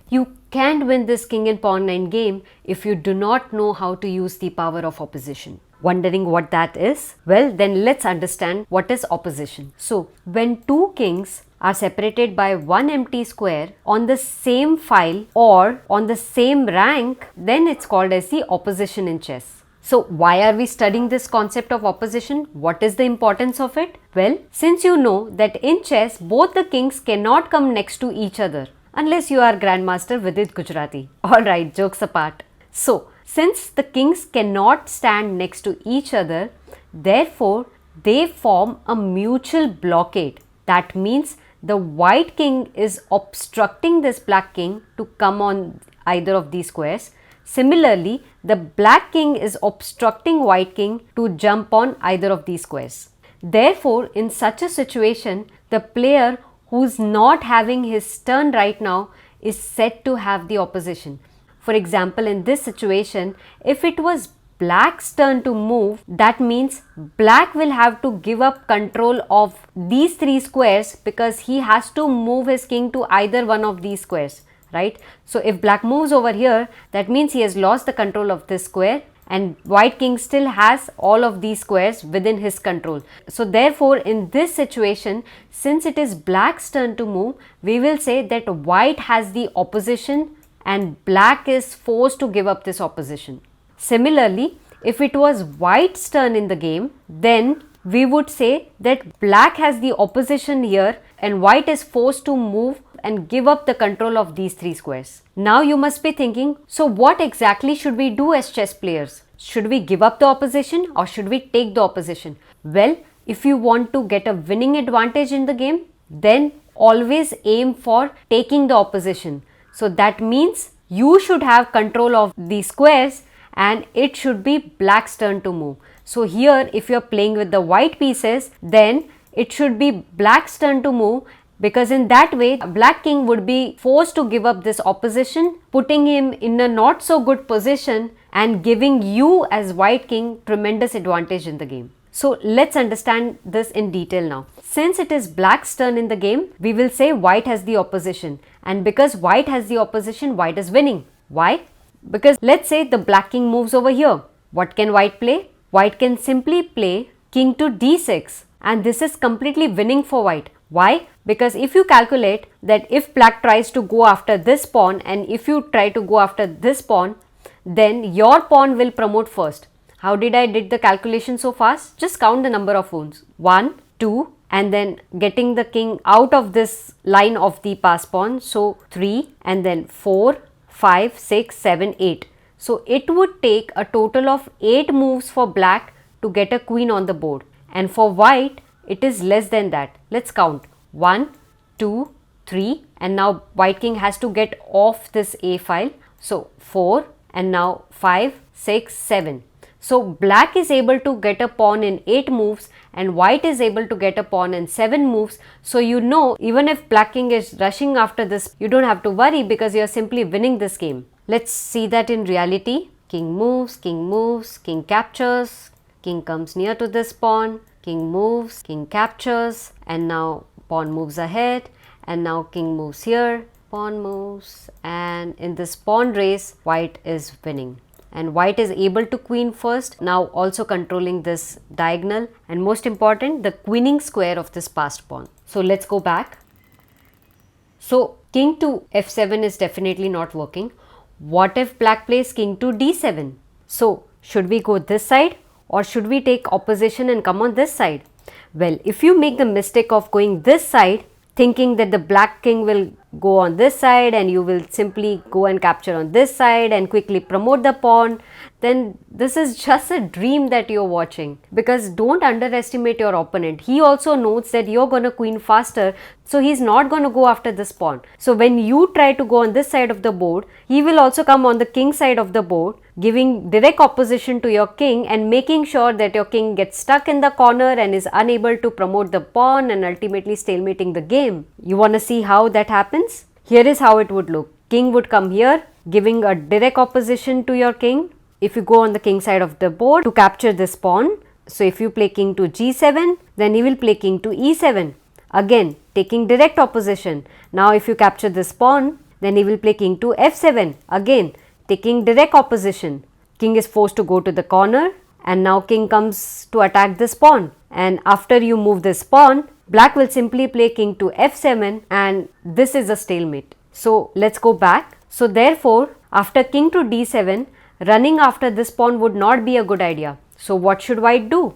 You can't win this king and pawn endgame if you do not know how to use the power of opposition. Wondering what that is? Well, then let's understand what is opposition. So, when two kings are separated by one empty square on the same file or on the same rank, then it's called as the opposition in chess. So, why are we studying this concept of opposition? What is the importance of it? Well, since you know that in chess, both the kings cannot come next to each other unless you are Grandmaster Vidit Gujarati. Alright, jokes apart. So, since the kings cannot stand next to each other, therefore they form a mutual blockade. That means the white king is obstructing this black king to come on either of these squares. Similarly, the black king is obstructing white king to jump on either of these squares. Therefore, in such a situation, the player who's not having his turn right now is said to have the opposition. For example, in this situation, if it was black's turn to move, that means black will have to give up control of these three squares because he has to move his king to either one of these squares, right? So if black moves over here, that means he has lost the control of this square, and white king still has all of these squares within his control. So therefore, in this situation, since it is black's turn to move, we will say that white has the opposition and black is forced to give up this opposition. Similarly, if it was white's turn in the game, then we would say that black has the opposition here and white is forced to move and give up the control of these three squares. Now you must be thinking, so what exactly should we do as chess players? Should we give up the opposition or should we take the opposition? Well, if you want to get a winning advantage in the game, then always aim for taking the opposition. So that means you should have control of these squares and it should be black's turn to move. So here, if you are playing with the white pieces, then it should be black's turn to move, because in that way black king would be forced to give up this opposition, putting him in a not so good position and giving you as white king tremendous advantage in the game. So let's understand this in detail now. Since it is black's turn in the game, we will say white has the opposition, and because white has the opposition, white is winning. Why? Because let's say the black king moves over here. What can white play? White can simply play king to d6, and this is completely winning for white. Why? Because if you calculate that if black tries to go after this pawn and if you try to go after this pawn, then your pawn will promote first. How did I did the calculation so fast? Just count the number of wounds. 1, 2, and then getting the king out of this line of the pass pawn. So 3 and then 4, 5, 6, 7, 8. So it would take a total of 8 moves for black to get a queen on the board. And for white, it is less than that. Let's count. 1, 2, 3, and now white king has to get off this A file. So 4 and now 5, 6, 7. So black is able to get a pawn in 8 moves and white is able to get a pawn in 7 moves. So you know, even if black king is rushing after this, you don't have to worry because you are simply winning this game. Let's see that in reality. King moves, king captures, king comes near to this pawn, king moves, king captures, and now pawn moves ahead, and now king moves here, pawn moves, and in this pawn race, white is winning. And white is able to queen first, now also controlling this diagonal, and most important, the queening square of this passed pawn. So let's go back. So king to f7 is definitely not working. What if black plays king to d7? So should we go this side or should we take opposition and come on this side? Well, if you make the mistake of going this side, thinking that the black king will go on this side and you will simply go and capture on this side and quickly promote the pawn, then this is just a dream that you're watching. Because don't underestimate your opponent. He also knows that you're going to queen faster, so he's not going to go after this pawn. So when you try to go on this side of the board, he will also come on the king side of the board, giving direct opposition to your king and making sure that your king gets stuck in the corner and is unable to promote the pawn and ultimately stalemating the game. You want to see how that happens? Here is how it would look. King would come here, giving a direct opposition to your king. If you go on the king side of the board to capture this pawn, so if you play king to g7, then he will play king to e7. Again, taking direct opposition. Now if you capture this pawn, Then he will play king to f7, again taking direct opposition. King is forced to go to the corner, and now king comes to attack this pawn, and after you move this pawn, black will simply play king to f7, and this is a stalemate. So let's go back. So therefore, after king to d7, running after this pawn would not be a good idea. So what should white do?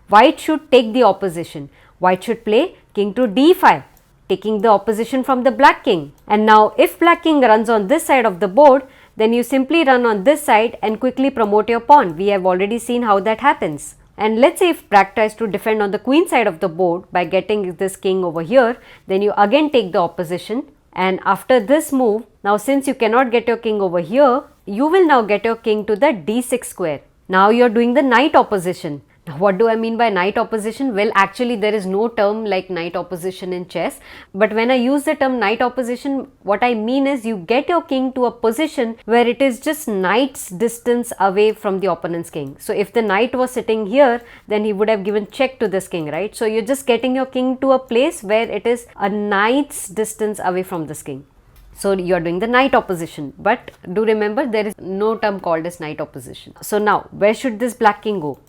White should take the opposition. White should play king to d5, taking the opposition from the black king. And now if black king runs on this side of the board, then you simply run on this side and quickly promote your pawn. We have already seen how that happens. And let's say if black tries to defend on the queen side of the board by getting this king over here, then you again take the opposition. And after this move, now since you cannot get your king over here, you will now get your king to the d6 square. Now you are doing the knight opposition. Now what do I mean by knight opposition? Well, actually there is no term like knight opposition in chess, but when I use the term knight opposition, what I mean is you get your king to a position where it is just knight's distance away from the opponent's king. So if the knight was sitting here, then he would have given check to this king, right? So you're just getting your king to a place where it is a knight's distance away from this king. So you are doing the knight opposition, but do remember there is no term called as knight opposition. So now where should this black king go?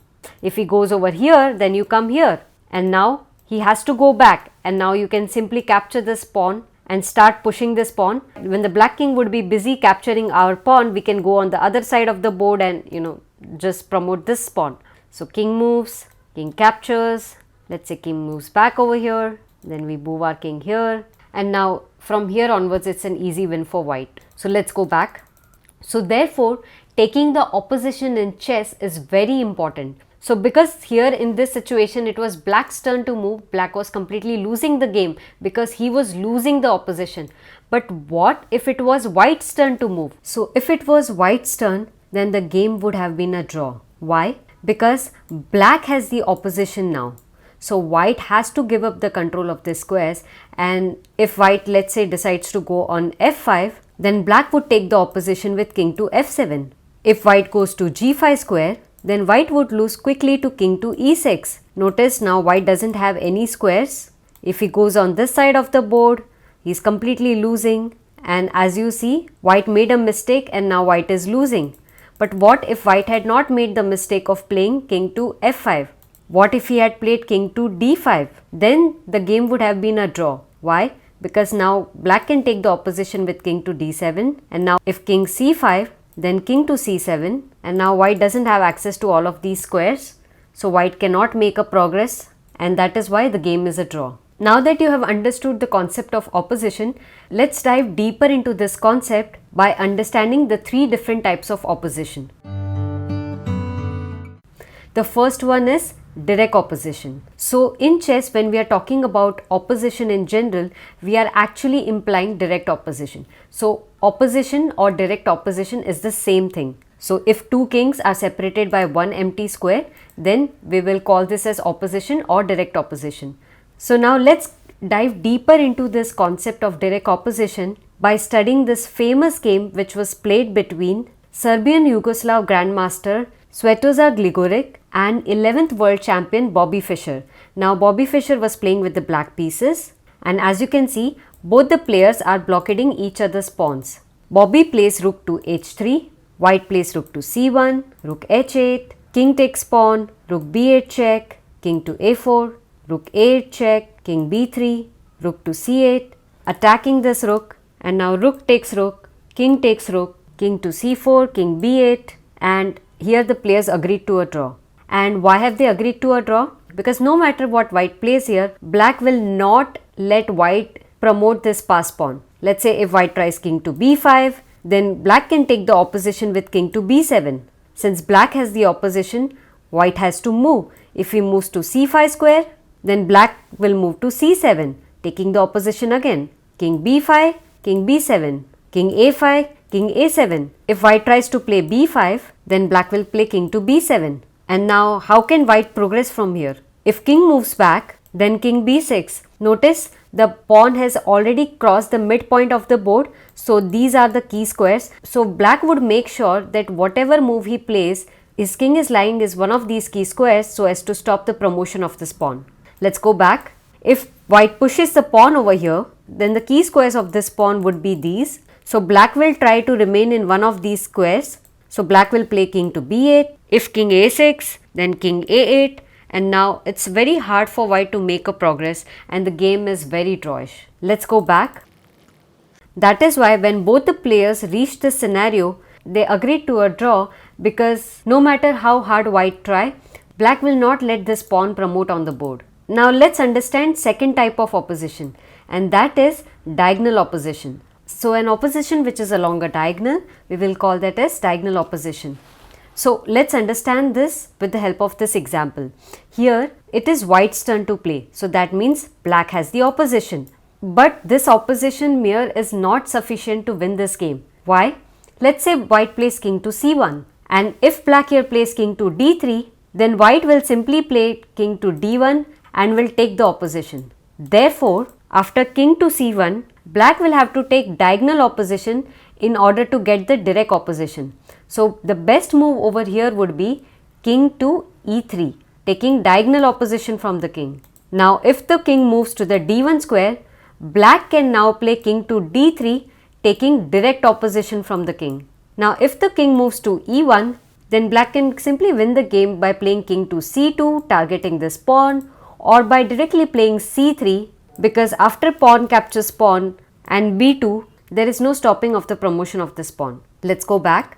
If he goes over here, then you come here, and now he has to go back, and now you can simply capture this pawn and start pushing this pawn. When the black king would be busy capturing our pawn, we can go on the other side of the board and just promote this pawn. So king moves, king captures, let's say king moves back over here, then we move our king here, and now from here onwards it's an easy win for white. So let's go back. So therefore, taking the opposition in chess is very important. So because here in this situation it was black's turn to move, black was completely losing the game because he was losing the opposition. But what if it was white's turn to move? So if it was white's turn, then the game would have been a draw. Why? Because black has the opposition now. So white has to give up the control of the squares, and if white, let's say, decides to go on f5, then black would take the opposition with king to f7. If white goes to g5 square, then white would lose quickly to king to e6. Notice now white doesn't have any squares. If he goes on this side of the board, he's completely losing, and as you see, white made a mistake and now white is losing. But what if white had not made the mistake of playing king to f5? What if he had played king to d5? Then the game would have been a draw. Why? Because now black can take the opposition with king to d7, and now if king c5, then king to c7, and now white doesn't have access to all of these squares, so white cannot make a progress, and that is why the game is a draw. Now that you have understood the concept of opposition, let's dive deeper into this concept by understanding the three different types of opposition. The first one is direct opposition. So in chess, when we are talking about opposition in general, we are actually implying direct opposition. So opposition or direct opposition is the same thing. So if two kings are separated by one empty square, then we will call this as opposition or direct opposition. So now let's dive deeper into this concept of direct opposition by studying this famous game which was played between Serbian Yugoslav Grandmaster Svetozar Gligoric and 11th world champion Bobby Fischer. Now Bobby Fischer was playing with the black pieces, and as you can see, both the players are blockading each other's pawns. Bobby plays rook to h3, white plays rook to c1, rook h8, king takes pawn, rook b8 check, king to a4, rook a8 check, king b3, rook to c8, attacking this rook, and now rook takes rook, king takes rook, king to c4, king b8, and here the players agreed to a draw. And why have they agreed to a draw? Because no matter what white plays here, black will not let white promote this pass pawn. Let's say if white tries king to b5, then black can take the opposition with king to b7. Since black has the opposition, white has to move. If he moves to c5 square, then black will move to c7, taking the opposition again. King b5, king b7, king a5, king a7. If white tries to play b5, then black will play king to b7. And now how can white progress from here? If king moves back, then king b6. Notice the pawn has already crossed the midpoint of the board, so these are the key squares. So black would make sure that whatever move he plays, his king is lying is one of these key squares so as to stop the promotion of this pawn. Let's go back. If white pushes the pawn over here, then the key squares of this pawn would be these. So black will try to remain in one of these squares. So black will play king to b8. If king a6, then king a8. And now it's very hard for white to make a progress and the game is very drawish. Let's go back. That is why when both the players reached this scenario, they agreed to a draw because no matter how hard white try, black will not let this pawn promote on the board. Now let's understand second type of opposition, and that is diagonal opposition. So an opposition which is along a diagonal, we will call that as diagonal opposition. So let's understand this with the help of this example. Here it is white's turn to play, so that means black has the opposition. But this opposition mere is not sufficient to win this game. Why? Let's say white plays king to c1, and if black here plays king to d3, then white will simply play king to d1 and will take the opposition. Therefore, after king to c1, black will have to take diagonal opposition in order to get the direct opposition. So the best move over here would be king to e3, taking diagonal opposition from the king. Now if the king moves to the d1 square, black can now play king to d3, taking direct opposition from the king. Now if the king moves to e1, then black can simply win the game by playing king to c2, targeting this pawn, or by directly playing c3, because after pawn captures pawn and b2, there is no stopping of the promotion of this pawn. Let's go back.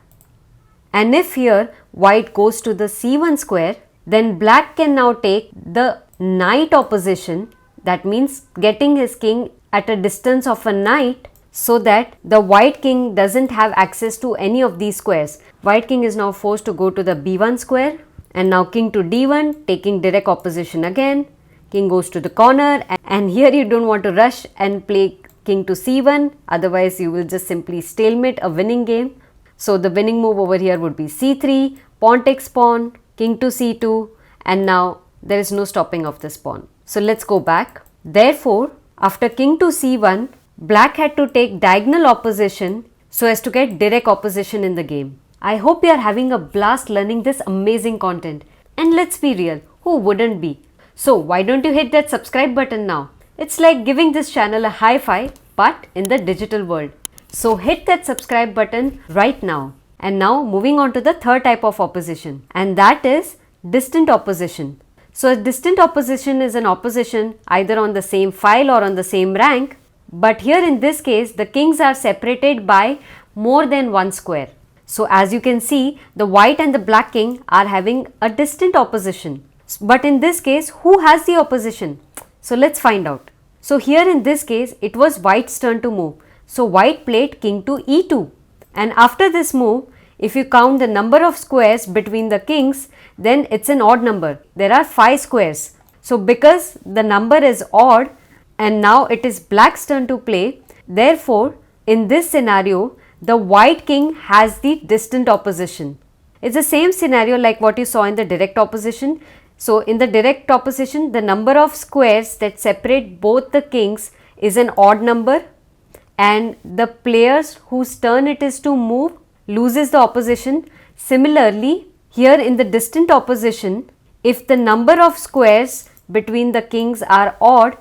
And if here white goes to the c1 square, then black can now take the knight opposition, that means getting his king at a distance of a knight, so that the white king doesn't have access to any of these squares. White king is now forced to go to the b1 square, and now king to d1, taking direct opposition again. King goes to the corner, and here you don't want to rush and play king to c1, otherwise you will just simply stalemate a winning game. So the winning move over here would be c3, pawn takes pawn, king to c2, and now there is no stopping of this pawn. So let's go back. Therefore, after king to c1, black had to take diagonal opposition so as to get direct opposition in the game. I hope you are having a blast learning this amazing content. And let's be real, who wouldn't be? So why don't you hit that subscribe button now? It's like giving this channel a high five, but in the digital world. So hit that subscribe button right now. And now moving on to the third type of opposition, and that is distant opposition. So a distant opposition is an opposition either on the same file or on the same rank, but here in this case the kings are separated by more than one square. So as you can see, the white and the black king are having a distant opposition. But in this case, who has the opposition? So let's find out. So here in this case, it was white's turn to move. So white played king to e2, and after this move, if you count the number of squares between the kings, then it's an odd number. There are 5 squares. So because the number is odd and now it is black's turn to play, therefore in this scenario the white king has the distant opposition. It's the same scenario like what you saw in the direct opposition. So in the direct opposition, the number of squares that separate both the kings is an odd number, and the players whose turn it is to move loses the opposition. Similarly, here in the distant opposition, if the number of squares between the kings are odd,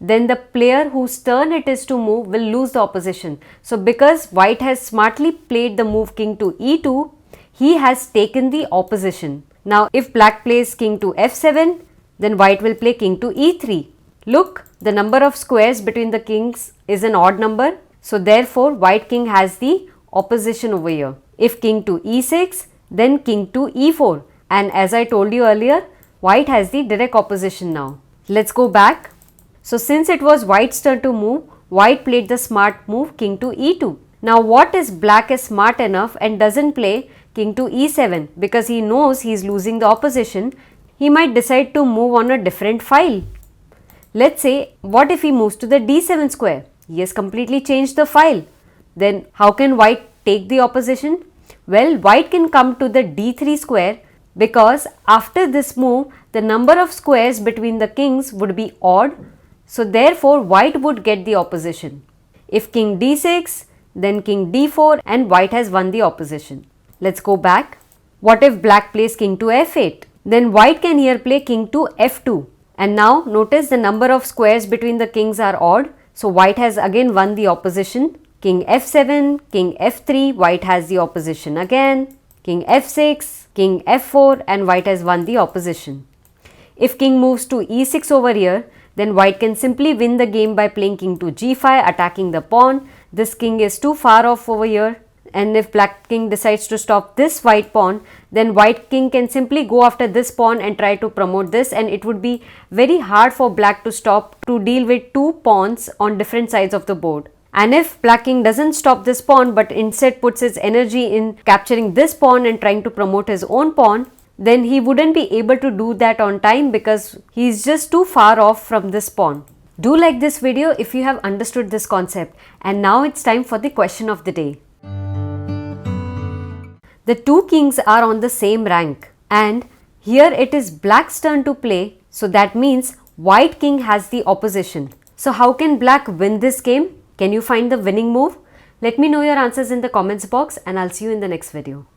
then the player whose turn it is to move will lose the opposition. So because white has smartly played the move king to e2, he has taken the opposition. Now if black plays king to f7, then white will play king to e3. Look, the number of squares between the kings is an odd number, so therefore white king has the opposition over here. If king to e6, then king to e4, and as I told you earlier, white has the direct opposition now. Let's go back. So since it was white's turn to move, white played the smart move king to e2. Now what is black is smart enough and doesn't play king to e7 because he knows he is losing the opposition. He might decide to move on a different file. Let's say, what if he moves to the d7 square? He has completely changed the file. Then how can white take the opposition? Well, white can come to the d3 square because after this move, the number of squares between the kings would be odd. So therefore, white would get the opposition. If king d6, then king d4, and white has won the opposition. Let's go back. What if black plays king to f8? Then white can here play king to f2. And now notice the number of squares between the kings are odd. So white has again won the opposition. king f7, king f3, white has the opposition again, king f6, king f4 and white has won the opposition. If king moves to e6 over here, then white can simply win the game by playing king to g5, attacking the pawn. This king is too far off over here, and if black king decides to stop this white pawn, then white king can simply go after this pawn and try to promote this, and it would be very hard for black to stop to deal with two pawns on different sides of the board. And if black king doesn't stop this pawn but instead puts his energy in capturing this pawn and trying to promote his own pawn, then he wouldn't be able to do that on time because he's just too far off from this pawn. Do like this video if you have understood this concept. And now it's time for the question of the day. The two kings are on the same rank, and here it is black's turn to play, so that means white king has the opposition. So how can black win this game? Can you find the winning move? Let me know your answers in the comments box, and I'll see you in the next video.